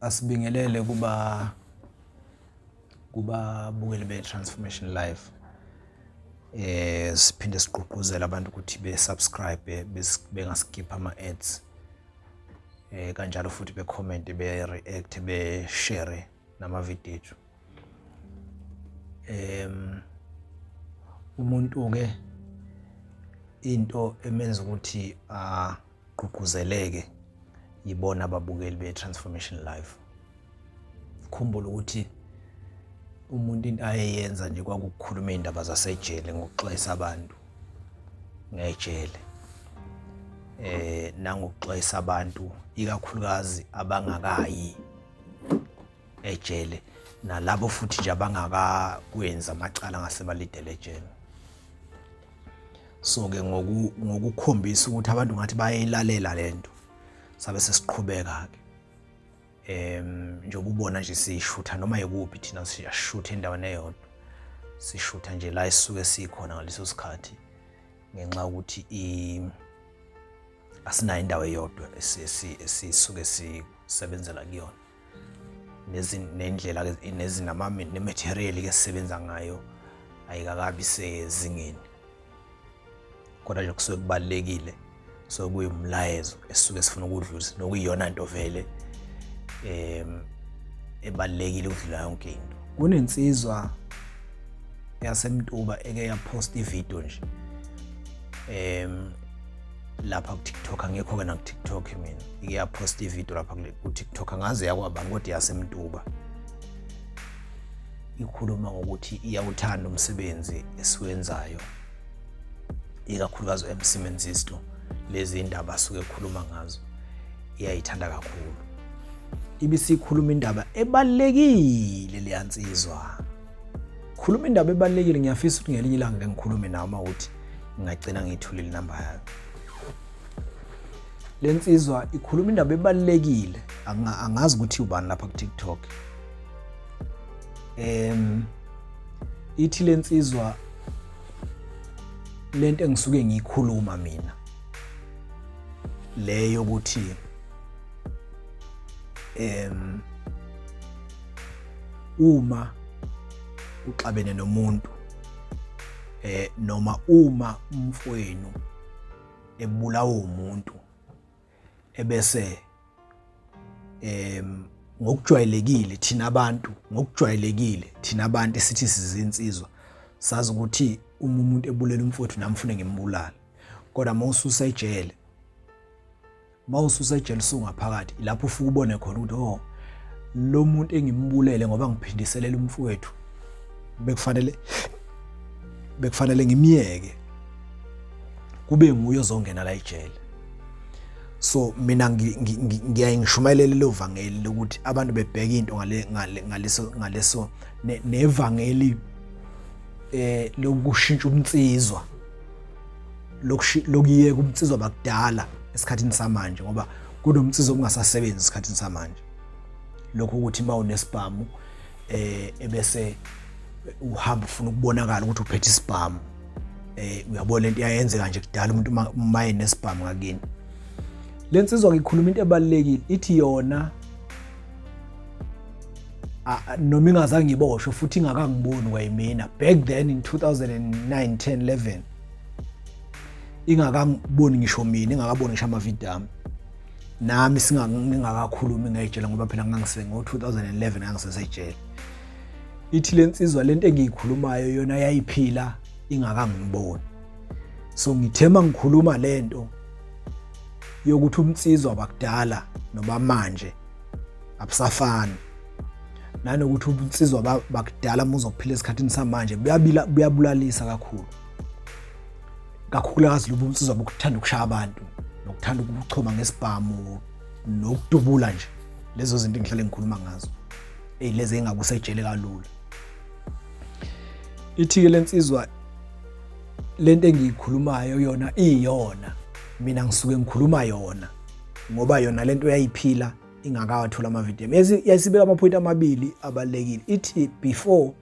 Asibingelele kuba bukeli be-Transformation Live. Siphinde sigqugquzela abantu ukuthi be-subscribe bengaskip ama-ads. Kanjalo futhi be-comment, be-react, be-share nama-video. Umuntu-ke into emenza ukuthi agqugquzeleke yibona ababukeli be-Transformation Live. Khumbula ukuthi umuntu into ayeyenza nje kwakukhuluma indaba zasejele ngokuxwayisa abantu ngejele. Nangokuxwayisa abantu ikakhulukazi abangakayi ejele nalabo futhi nje abangakakwenza amacala ngasebalidele ejele. So ke ngokukhombisa ukuthi abantu ngathi bayayilalela lento sabe sesiqhubeka ke. Njengoba ubona nje sishutha noma yikuphi thina siyashutha endaweni eyodwa. Sishutha nje la isisuke sikhona ngaleso sikhathi ngenxa ukuthi asinayo indawo eyodwa esisuke sisebenzela kuyona. Nendlela nematerial ke sisebenza ngayo ayikakabi sezingeni. Kodwa nje kusuke kubalekile so kuyumlayezo esisuke sifuna ukudlulisa nokuyiyona into vele ebalekile ukudlula yonke into. Kunensizwa yaseMtuba eke yapost ivideo nje lapha ku TikTok, angekho ke na ku TikTok mina. Ike yapost ivideo lapha ku TikTok, angaze yakwabani kodwa yaseMtuba. Ikhuluma ngokuthi iyawuthanda umsebenzi esiwenzayo, ikakhulukazi emsebenzisto lezi indaba asuke ekhuluma ngazo iyayithanda kakhulu. Ibisikhuluma indaba ebalekile leyansizwa. Khuluma indaba ebalekile, ngiyafisa ukuthi ngelinye ilanga ngeke ngikhulume nawe mawuthi ngingagcina ngiyithulile inamba yayo. Lensizwa ikhuluma indaba ebalekile, angazi ukuthi ubani lapha ku TikTok. Ithi lensizwa lento engisuke ngiyikhuluma mina leyo ukuthi uma uxabene nomuntu noma uma umfowenu ebulawa umuntu ebese ngokujwayelekile thina abantu esithi sizinsizwa sazi ukuthi uma umuntu ebulela umfowethu namfune ngimbulala. Kodwa mawususa ejele sungaphakathi lapho ufike ubone khona ukuthi lo muntu engimbulele ngoba ngiphindiselela umfowethu bekufanele ngimiyeke kube nguye ozongena la ejele. So mina ngishumayela lo vangeli lokuthi abantu bebheka into ngaleso nevangeli lokushintsha umtsizwa lokuyeka umtsizwa bakudala esikhathini samanje, ngoba kunomtsizwa ongasasebenzi esikhathini samanje. Lokho ukuthi mawunesibhamu ebese uhamba ufuna ukubonakala ukuthi uphethe isibhamu, uyabona lento iyayenzeka nje kudala umuntu maye nesibhamu ngakini. Lensizwa ngikhuluma into ebalekile, ithi yona noma ingazange ngiboshwe futhi ingakangiboni kwayimina back then in 2009 10 11 ingakangiboni ngisho mina, ingakaboni ngisho amavideo ami nami ngingakakhulumi ngejele ngoba phela ngo 2011 ngangisesejele. Ithi lensizwa lento engiyikhulumayo yona yayiphila ingakangiboni. So ngithema ngikhuluma lento yokuthi umtsizwa bakudala noma manje abusafani, nanokuthi umtsizwa bakudala muzokuphila esikhathini samanje buyabulalisa kakhulukazi lobu umtsizwa bokuthanda ukushaya abantu nokuthanda ukuchoma ngesibhamu nokudubula nje. Lezo zinto engihlale ngikhuluma ngazo lezi engakusejele kalula. Ithi ke lensizwa lento engiyikhulumayo yona iyona mina ngisuke ngikhuluma yona ngoba yona lento yayiphila ingakawathola amavideo. Yasibeka ama-point amabili abalekile. Ithi before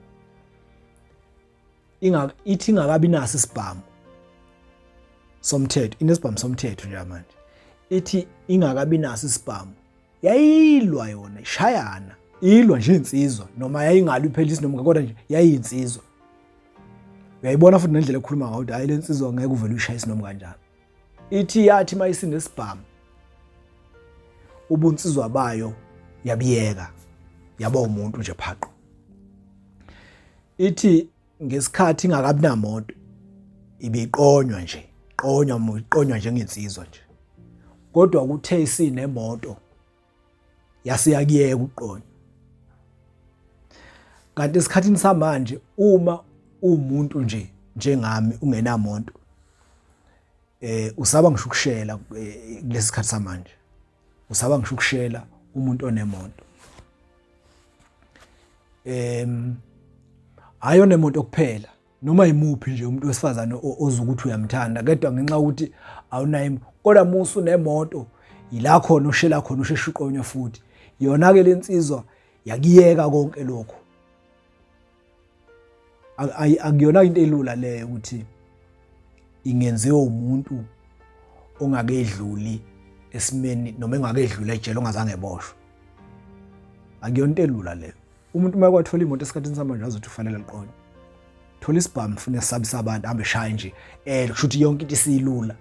ingakabi naso isibhamu somthetho, inesibhamu somthetho nje manje. Ithi ingakabi naso isibhamu yayilwa yona ishayana ilwa nje insizwa noma yayingalwi phela noma kodwa nje yayinsizwa. Uyayibona futhi nendlela ekhuluma ngayo ukuthi hayi lensizwa ngeke uvele uyishaye noma kanjani. Ithi yathi mayisinesibhamu ubunsizwa bayo yabiyeka yaba umuntu nje phaqo. Ithi ngesikhathi ingakabi namoto ibiqonywa nje, iqonywa njengensizwa nje. Kodwa kuthe isinemoto yasiyakiyeka uqonywa. Kanti esikhathini samanje uma umuntu nje njengami ungenamonto usaba ngisho ukushela kulesi sikhathi samanje. Usaba ngisho ukushela umuntu onemoto. Ayo nemoto kuphela noma imuphi nje umuntu wesifazane ozukuthi uyamthanda kodwa ngenxa ukuthi awunayo kodwa musu nemoto ila khona ushela khona usheshe uqonywe futhi. Yona ke lensizwa yakiyeka konke lokho. Akuyona into elula leyo ukuthi ingenziwe umuntu ongakedluli esimeni noma engakedlula ejele ongazange eboshwe. Akuyona into elula leyo. Umuntu uma kwathola imoto esikhathini samanje azothi ufanele liqonywe. Thola isibhamu ufune sabisa abantu hambe shaye nje kusho ukuthi yonke into isilula.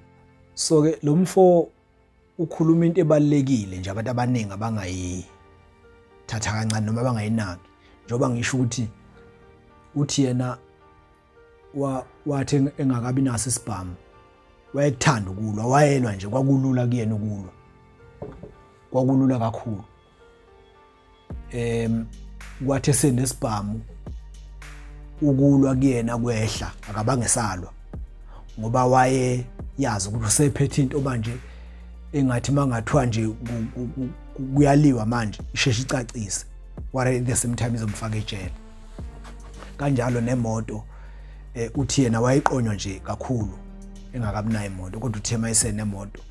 So ke lo mfo ukhuluma into ebalekile nje abantu abaningi abangayithatha kancane noma bangayinaki. Njoba ngisho ukuthi uthi yena wathi engakabi naso isibhamu wayekuthanda ukulwa wayelwa nje kwakulula kuyena ukulwa. Kwakulula kakhulu. Kwathi senesibhamu ukulwa kuyena kwehla akabange salwa ngoba waye yazi ukuthi usephethe into manje engathi mangathiwa nje kuyaliwa manje isheshe icacise ware the same time izomfaka ejele. Kanjalo nemoto uthi yena wayiqonywa nje kakhulu engakabi nayo imoto kodwa uthe mayise nemoto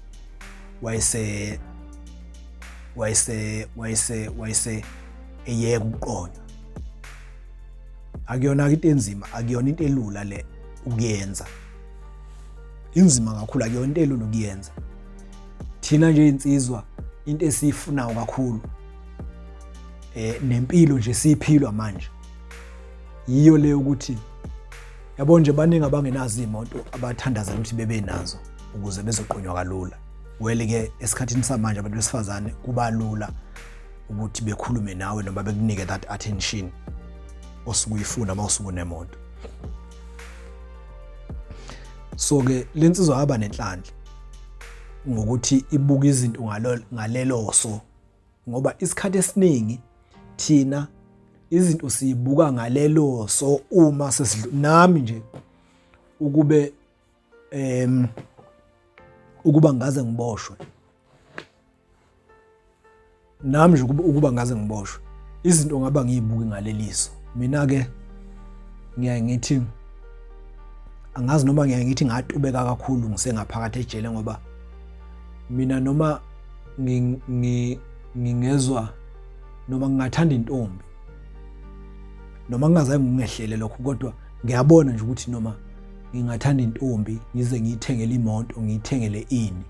wayise eyeka uqonywa. Akuyona into enzima, akuyona into elula le ukuyenza. Inzima kakhulu, akuyona into elula ukuyenza. Thina nje insizwa into esifunayo kakhulu nempilo nje siphilwa manje. Yiyo le ukuthi yabo nje baningi abangenazo imoto abathandaza ukuthi bebe nazo ukuze bezoqonywa kalula. Well ke esikhathini samanje abantu besifazane kuba lula ukuthi bekhulume nawe noma bekunike that attention osukuyifuna mawusuku nemoto. So ke lensizwa yaba nenhlanhla ngokuthi ibuka izinto ngaleloso ngoba isikhathi esiningi thina izinto sizibuka ngaleloso uma nami nje ukuba ngaze ngiboshwe. Nami nje ukuba ngaze ngiboshwe. Izinto ngaba ngiyibuki ngaleliso. Mina ke ngiyayithi angazi noma ngiyayithi ngatubeka kakhulu ngisengaphakathi ejele ngoba mina noma ngingezwa noma ngingathanda intombi noma ngingazange ngingehlele lokho kodwa ngiyabona nje ukuthi noma ngingathanda intombi ngize ngiyithengele imoto ngiyithengele ini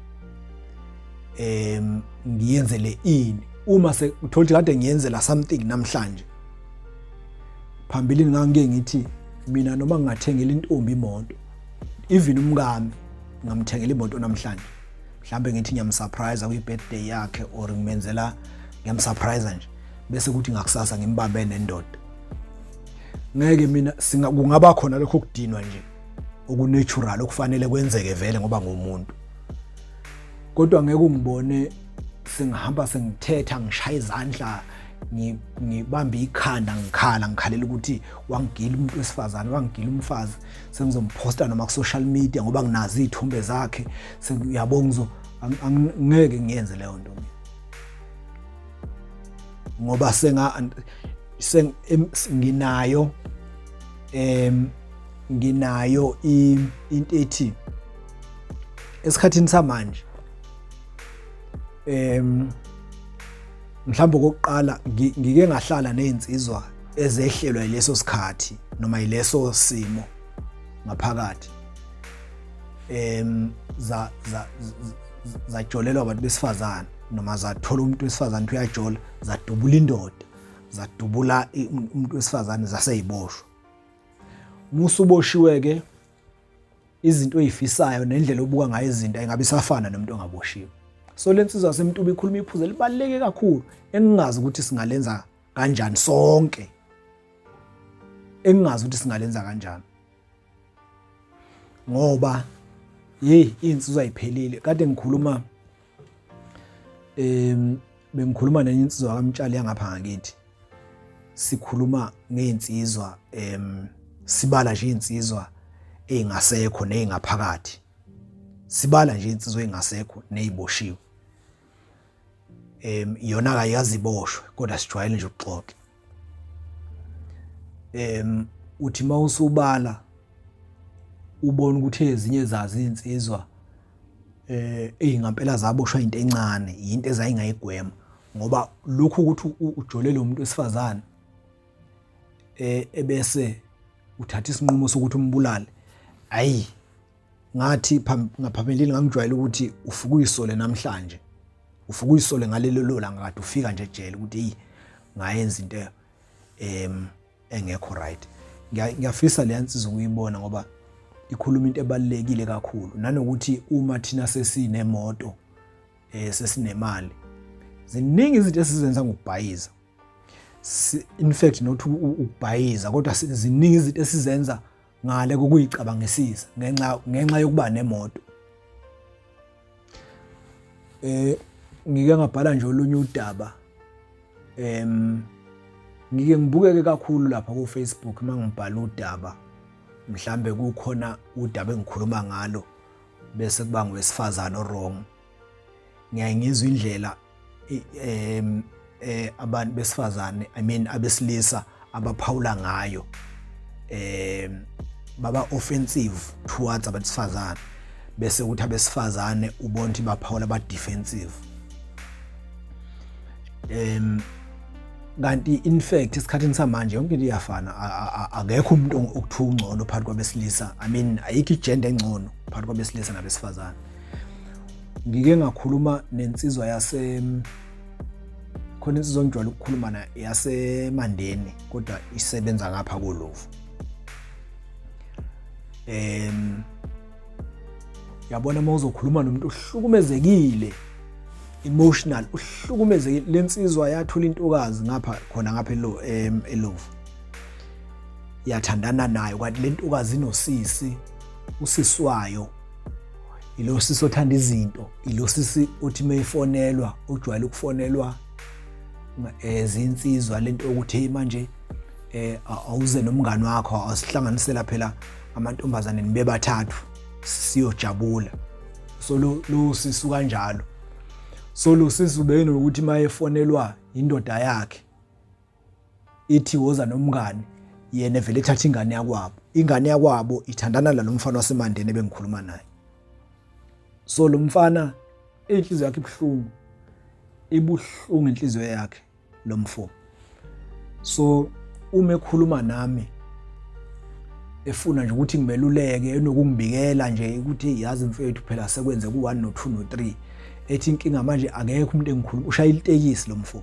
ngiyenzele ini uma sekuthola kade ngiyenzela something namhlanje phambili ngangike ngithi mina noma ngingathengela intombi imoto even umkami ngamthengela imoto namhlanje mhlambe ngithi ngiyamsurprise kwi birthday yakhe or ngimenzela ngiyamsurprise nje bese kuthi ngakusasa ngimbambe nendoda. Ngeke mina kungaba khona lokho kudinwa nje okunatural okufanele kwenzeke vele ngoba ngumuntu. Kodwa ngeke ungibone sengihamba sengithetha ngishaya izandla ngibambe ikhanda ngikhalela ukuthi wangigila umuntu wesifazane wangigila umfazi sengizomposta noma ku social media ngoba nginazi izithombe zakhe sengiyabonga ngeke ngiyenze leyo nto ngoba nginayo into ethi esikhathini samanje mhlawumbe kokuqala ngike ngahlala nezinsizwa ezehlelwa leso sikhathi noma yileso simo ngaphakathi zajolelwa abantu besifazane noma zathola umuntu wesifazane uyajola zadubula indoda zadubula umuntu wesifazane zaseyiboshwa. Musu uboshiwe ke izinto ezifisayo nendlela obuka ngayo izinto engabe isafana nomuntu ongaboshiwe. So lensizwa yaseMtuba ikhuluma iphuze libaluleke kakhulu engingazi ukuthi singalenza kanjani sonke. Engingazi ukuthi singalenza kanjani. Ngoba insizwa ayiphelile. Kade ngikhuluma bengikhuluma nenye insizwa kaMtshali yangapha ngakithi. Sikhuluma ngeinsizwa sibala nje insizwa engasekho nezingaphakathi. Sibala nje insizwa engasekho neziboshiwe. Iyona akayazi iboshwe kodwa sijwayele nje ukuxoxa. Uthi mawusubala ubona ukuthi ezinye zazi insizwa ngampela zaboshwa into encane, into ezayingayigwema ngoba lokhu ukuthi ujolele umuntu wesifazane ebese uthatha isinqumo sokuthi umbulale. Hayi ngathi ngaphambilini ngangijwayele ukuthi ufuka uyisole namhlanje. Ufuka uyisole ngalelo langa kade ufika nje ejele ukuthi ngayenza into engekho right. Ngiyafisa le yansizwa ukuyibona ngoba ikhuluma into ebalekile kakhulu nanokuthi uma thina sesinemoto sesinemali ziningi izinto esizenza ngokubhayiza. In fact not ukubhayiza kodwa ziningi izinto esizenza ngale kokuyicabangisisa ngenxa yokuba nemoto. Ngike ngabhala nje olunye udaba ngike ngibukeke kakhulu lapha ku Facebook mangibhala udaba mhlambe kukhona udaba engikhuluma ngalo bese kuba ngowesifazane wrong. Ngiyangizwa indlela abantu besifazane abesilisa abaphawula ngayo baba offensive towards abesifazane bese ukuthi abesifazane ubona ukuthi baphawula ba defensive. Kanti in fact isikhathini samanje yonke into iyafana, akekho umuntu okuthiwa ungcono phakathi kwabesilisa. Ayikho igender engcono phakathi kwabesilisa nabesifazane. Ngike ngakhuluma nensizwa khona insizwa engijwayele ukukhuluma nayo yaseMandeni kodwa isebenza ngapha kuLovu. Yabona mawuzokhuluma nomuntu ohlukumezekile emotional, uhlukumezekile. Lensizwa yathola intokazi ngapha eLovu. Yathandana nayo kwathi lentokazi inosisi, usisi wayo ilo sisi othanda izinto, ilo sisi othi mayifonelwa ojwayele ukufonelwa izinsizwa lento ukuthi manje awuze nomngani wakho asihlanganisela phela amantombazane nibe bathathu siyojabula. So lo sisi kanjalo. So lo sisi ubene ukuthi mayefonelwa indoda yakhe ithi woza nomngani yena vele ethatha ingane yakwabo. Ingane yakwabo ithandana nalomfana waseMandeni ebengikhuluma naye. So lo mfana inhliziyo yakhe ibuhlungu inhliziyo yakhe lo mfo. So uma ekhuluma nami efuna nje ukuthi ngimeluleke enokungibikela nje ukuthi yazi mfethu phela sekwenze ku1 no2 no3 ethi inkinga manje akekho umuntu engikhuluma ushayela itekisi lo mfo.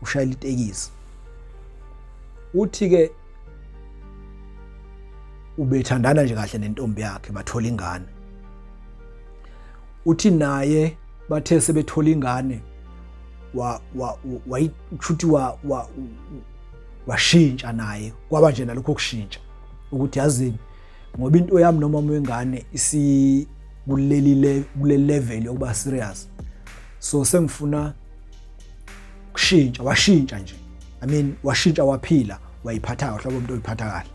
Ushayela itekisi. Uthi ke ubethandana nje kahle nentombi yakhe bathola ingane. Uthi naye bathe sebethola ingane wayichuthi washintsha naye kwaba nje nalokho kushintsha ukuthi yazini ngoba into yami noma wengane isi kule level yokuba serious. So sengifuna kushintsha, washintsha nje. Washintsha waphila, wayiphatha kahle umuntu oyiphatha kahle.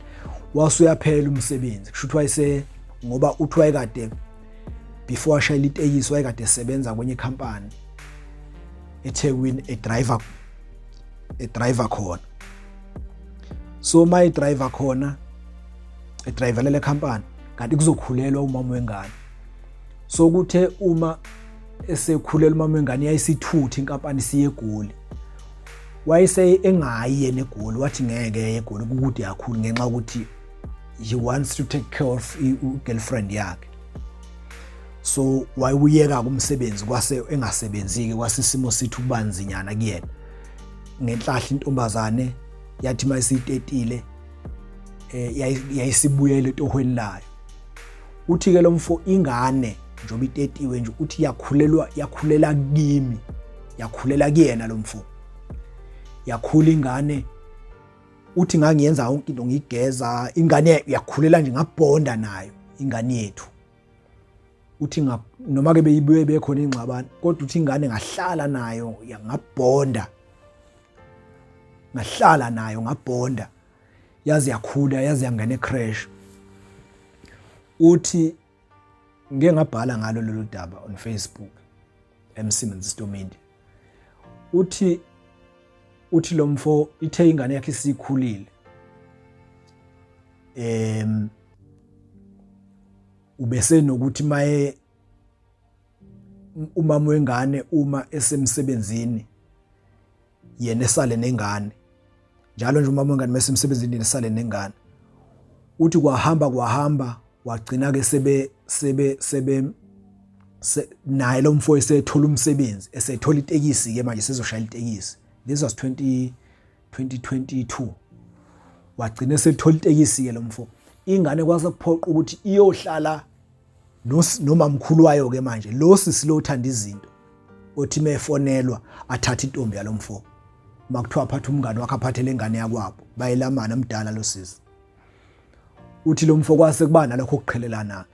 Wasuyaphela umsebenzi. Kushuthi wayese ngoba uthi wayekade before ashayela itekisi wayekade esebenza kwenye company eThekwini driver khona. So my driver khona driver le company kanti kuzokhulelwa umama wengane. So kuthe uma esekhulelwa umama wengane yayisithutha inkampani siye eGoli. Wayese engayi yena eGoli wathi ngeke eGoli ukuthi yakhulu ngenxa ukuthi he wants to take care of girlfriend yakhe. so wayuyeka kumsebenzi kwase engasebenziki kwase isimo sithi ubanzinyana kuyena ngenhlahla intombazane yathi mayisitetile yayisibuyele etohweni layo. Uthi ke lo mfo ingane njoba itetiwe nje uthi yakhulela kimi, yakhulela kuyena lo mfo. Yakhula ingane uthi ngangiyenza yonke into ngigeza, ingane yakhulela nje ngabonda nayo ingane yethu. Uthi noma ke beyibuye bekhona ingxabano kodwa uthi ingane ngahlala nayo ngabonda. Ngahlala nayo ngabonda yazi yakhula yazi yangena ecrash. Uthi ngeke ngabhala ngalo lolu daba on Facebook Simmons Stomindi. Uthi lo mfo ithe ingane yakhe isikhulile ubese nokuthi maye umama wengane uma esemsebenzini yena esale nengane njalo nje umama wengane mesemsebenzini esale nengane. Uthi kwahamba wagcina ke naye lo mfo esethola umsebenzi esethola itekisi ke manje sezoshayela itekisi. This was 2022. Wagcina esethola itekisi ke lo mfo. Ingane kwase kuphoqa ukuthi iyohlala nomamkhulu wayo ke manje lo sisi lo uthanda izinto othi mefonelwa athatha intombi yalo mfo. Makuthiwa aphatha umngane wakhe aphathele ingane yakwabo bayelamana mdala lo sisi. Uthi lo mfo kwase kuba nalokho ukuqhelelana.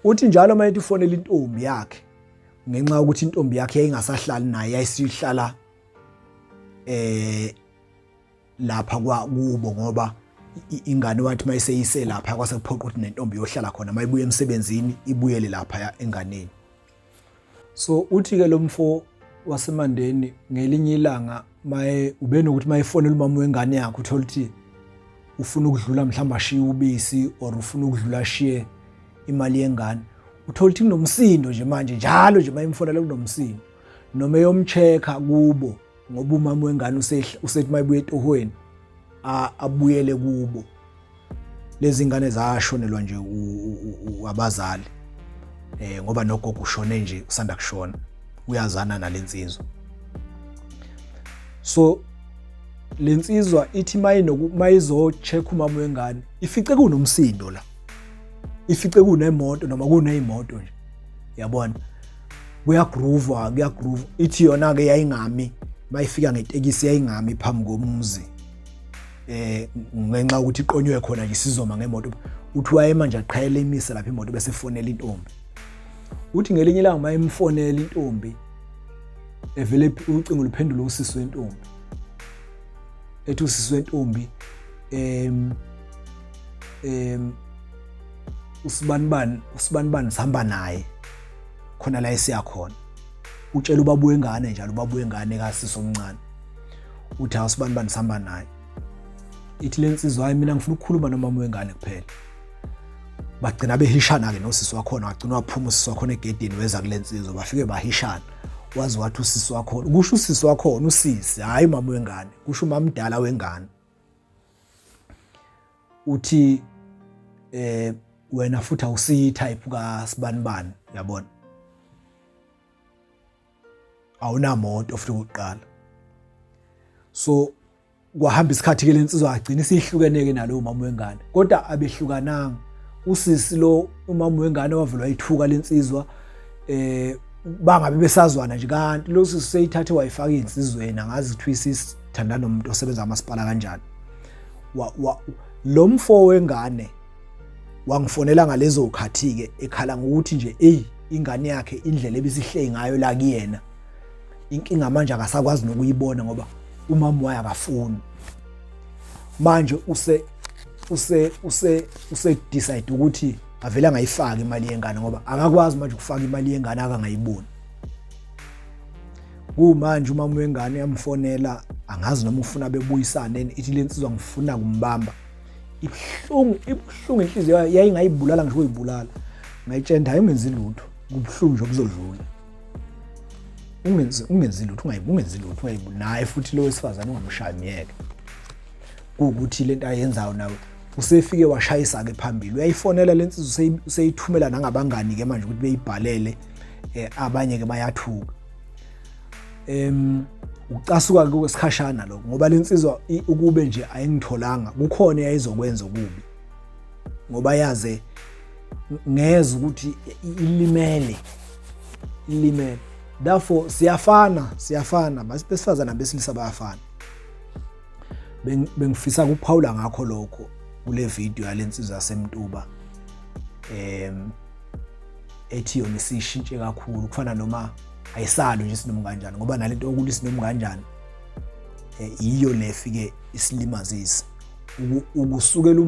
Uthi njalo mayethi ufonela intombi yakhe ngenxa ukuthi intombi yakhe yayingasahlali naye yayisihlala lapha kwakubo ngoba ingane wathi mayiseyise lapha kwase kuphoqa ukuthi nentombi yohlala khona mayibuye emsebenzini ibuyele lapha enganeni. So uthi ke lo mfo waseMandeni ngelinye ilanga maye ubenokuthi mayifonela umama wengane yakhe uthola ukuthi ufuna ukudlula mhlawumbe ashiye ubisi or ufuna ukudlula ashiye imali yengane. Uthola ukuthi kunomsindo nje manje njalo nje mayimfonela kunomsindo noma eyomcheka kubo ngoba umama wengane usethi mayibuye etohweni abuyele kubo. Lezi ngane zashonelwa nje abazali ngoba nogogo ushone nje usanda kushona uyazana nalensizwa. So lensizwa ithi mayizocheck umama wengane ifice kunomsindo la, ifice kunemoto noma kuneyimoto nje yabona kuyagroove ithi yona ke yayingami mayifika ngetekisi yayingami phambi komuzi ngenxa ukuthi iqonywe khona nje sizoma ngemoto. Uthi waye manje aqhayele imise lapha imoto bese fonela intombi. Uthi ngelinye ilanga mayimfonela intombi evele ucingo luphendula usisi wentombi ethi usisi wentombi usibanibani sihamba naye khona la esiya khona. Utshela ubaba wengane njalo ubaba wengane kasisi omncane uthi awusibanibani sihamba naye. Ithi lensizwa hayi mina ngifuna ukukhuluma nomama wengane kuphela. Bagcina behishana ke nosisi wakhona wagcina waphuma usisi wakhona egedini weza kulensizwa bafike bahishana. Wazi wathi usisi wakhona kusho usisi wakhona usisi hayi mama wengane kusho umama mdala wengane. Uthi wena futhi awusiyi type kaSibanibani yabona. Awunamoto futhi ukuqala. So kwahamba isikhathi ke lensizwa agcina isihlukeneke nalo umama wengane kodwa abehlukananga. Usisi lo umama wengane wavela wayithuka lensizwa bangabe besazwana nje kanti lo sisi seyithathe wayifaka insizweni angazi ukuthi isithandana nomuntu osebenza amasipala kanjani. Lo mfo wengane wangifonela ngalezo ukhathi ke ekhala ngokuthi nje ingane yakhe indlela ebisihleki ngayo la kuyena inkinga manje akasakwazi nokuyibona ngoba umama waye akafuni. Manje use decide ukuthi avela ngayifaka imali yengane ngoba akakwazi manje ukufaka imali yengane akangayiboni. Manje umama wengane yamfonela angazi noma ufuna bebuyisane ithi lensizwa ngifuna kumbamba. Ibhlungu inhliziyo yayingayibulala ngisho uyibulala. Ngayitshenda hayi ungenzi lutho kubhlungu nje okuzodlula. Ungenzi lutho ungayibuli naye futhi lo wesifazane ungamshaya miyeke. Ukuthi lento ayenzayo nawe usefike washayisa ke phambili uyayifonela lensizwa useyithumela nangabangani ke manje ukuthi beyibhalele abanye ke bayathuka ucasuka ke kwesikhashana lokho ngoba lensizwa ukube nje ayingitholanga kukhona eyayizokwenza okubi ngoba yaze ngeze ukuthi ilimele therefore siyafana besifazana besilisa bayafana bengifisa ukuphawula ngakho lokho kule video yalensizwa yaseMtuba ethi yona isishintshe kakhulu kufana noma ayisalo nje sinomu kanjani ngoba nalento okuli sinomu kanjani iyo lefike isilimazisa ukusukela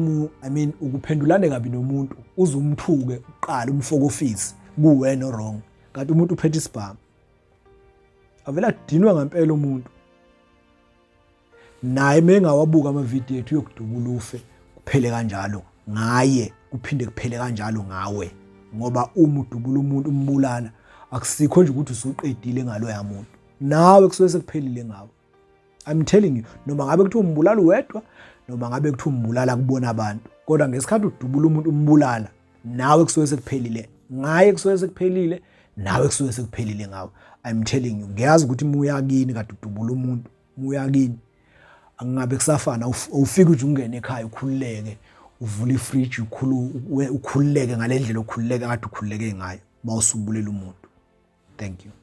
ukuphendulane kabi nomuntu uzumthuke uqala umfokofisi kuwena wrong kanti umuntu uphethe isibhamu avela dinwa ngempela umuntu naye mengawabuka amavideo ethu yokudubula ufe kuphele kanjalo ngaye kuphinde kuphele kanjalo ngawe ngoba uma udubula umuntu umbulala akusikho nje ukuthi usuqedile ngalo yamuntu nawe kusuke sekuphelile ngawe. I'm telling you noma ngabe kuthiwa umbulala uwedwa noma ngabe kuthiwa umbulala kubona abantu kodwa ngesikhathi udubula umuntu umbulala nawe kusuke sekuphelile ngaye kusuke sekuphelile nawe kusuke sekuphelile ngawe. I'm telling you ngiyazi ukuthi muyakini kade udubula umuntu muyakini angabe kusafana ufike uje ungene ekhaya ukhululeke uvula ifridge ukhululeke ngalendlela okhululeke kade ukhululeke ngayo mawusubulela umuntu. Thank you.